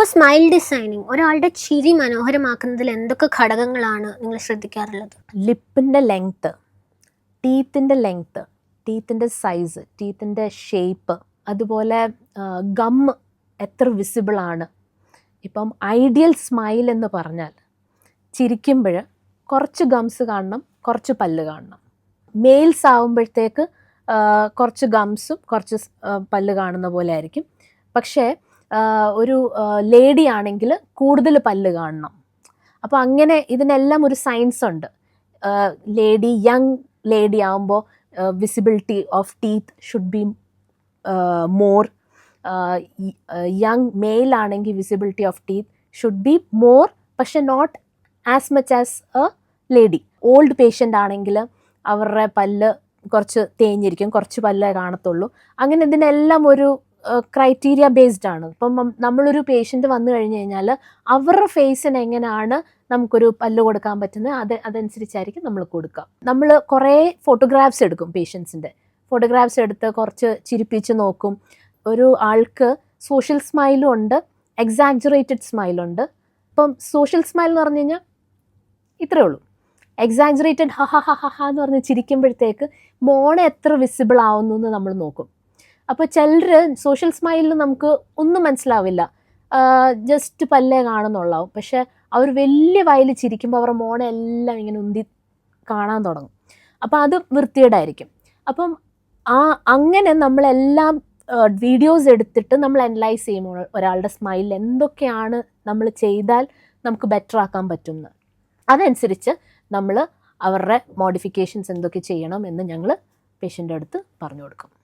അപ്പോൾ smile designing ഒരാളുടെ ചിരി മനോഹരമാക്കുന്നതിൽ എന്തൊക്കെ ഘടകങ്ങളാണ് നിങ്ങൾ ശ്രദ്ധിക്കാറുള്ളത്? ലിപ്പിൻ്റെ ലെങ്ത്ത്, ടീത്തിൻ്റെ സൈസ്, ടീത്തിൻ്റെ ഷേപ്പ്, അതുപോലെ ഗം എത്ര വിസിബിളാണ്. ഇപ്പം ഐഡിയൽ സ്മൈൽ എന്ന് പറഞ്ഞാൽ ചിരിക്കുമ്പോൾ കുറച്ച് ഗംസ് കാണണം, കുറച്ച് പല്ല് കാണണം. മെയിൽസ് ആവുമ്പോഴത്തേക്ക് കുറച്ച് ഗംസും കുറച്ച് പല്ല് കാണുന്ന പോലെ ആയിരിക്കും. പക്ഷേ ഒരു ലേഡി ആണെങ്കിൽ കൂടുതൽ പല്ല് കാണണം. അപ്പോൾ അങ്ങനെ ഇതിനെല്ലാം ഒരു സയൻസ് ഉണ്ട്. യങ് ലേഡി ആകുമ്പോൾ visibility of teeth should be more. Young male ആണെങ്കിൽ visibility of teeth should be more, പക്ഷെ not as much as a lady. Old patient ആണെങ്കിൽ അവരുടെ പല്ല് കുറച്ച് തേഞ്ഞിരിക്കും, കുറച്ച് പല്ലേ കാണത്തുള്ളൂ. അങ്ങനെ ഇതിനെല്ലാം ഒരു ക്രൈറ്റീരിയ ബേസ്ഡ് ആണ്. ഇപ്പം നമ്മളൊരു പേഷ്യൻ്റ് വന്നു കഴിഞ്ഞ് കഴിഞ്ഞാൽ അവരുടെ ഫേസിന് എങ്ങനെയാണ് നമുക്കൊരു പല്ല് കൊടുക്കാൻ പറ്റുന്നത് അതനുസരിച്ചായിരിക്കും നമ്മൾ കൊടുക്കുക. നമ്മൾ കുറേ ഫോട്ടോഗ്രാഫ്സ് എടുക്കും, പേഷ്യൻസിൻ്റെ ഫോട്ടോഗ്രാഫ്സ് എടുത്ത് കുറച്ച് ചിരിപ്പിച്ച് നോക്കും. ഒരു ആൾക്ക് സോഷ്യൽ സ്മൈലും ഉണ്ട്, എക്സാജറേറ്റഡ് സ്മൈലുണ്ട്. ഇപ്പം സോഷ്യൽ സ്മൈൽ എന്ന് പറഞ്ഞു കഴിഞ്ഞാൽ ഇത്രയേ ഉള്ളൂ. എക്സാജറേറ്റഡ് ഹ ഹ ഹ ഹ എന്ന് പറഞ്ഞ് ചിരിക്കുമ്പോഴത്തേക്ക് മോണ എത്ര വിസിബിൾ ആവുന്നു എന്ന് നമ്മൾ നോക്കും. അപ്പോൾ ചിലർ സോഷ്യൽ സ്മൈലിൽ നമുക്ക് ഒന്നും മനസ്സിലാവില്ല, ജസ്റ്റ് പല്ലേ കാണുന്നുള്ളാവും. പക്ഷെ അവർ വലിയ വായിൽ ചിരിക്കുമ്പോൾ അവരുടെ മോണ എല്ലാം ഇങ്ങനെ ഉന്തി കാണാൻ തുടങ്ങും. അപ്പോൾ അത് വൃത്തികേടായിരിക്കും. അപ്പം അങ്ങനെ നമ്മളെല്ലാം വീഡിയോസ് എടുത്തിട്ട് നമ്മൾ അനലൈസ് ചെയ്യുമ്പോൾ ഒരാളുടെ സ്മൈലിൽ എന്തൊക്കെയാണ് നമ്മൾ ചെയ്താൽ നമുക്ക് ബെറ്റർ ആക്കാൻ പറ്റുമെന്ന്, അതനുസരിച്ച് നമ്മൾ അവരുടെ മോഡിഫിക്കേഷൻസ് എന്തൊക്കെ ചെയ്യണം എന്ന് ഞങ്ങൾ പേഷ്യൻ്റെ അടുത്ത് പറഞ്ഞു കൊടുക്കും.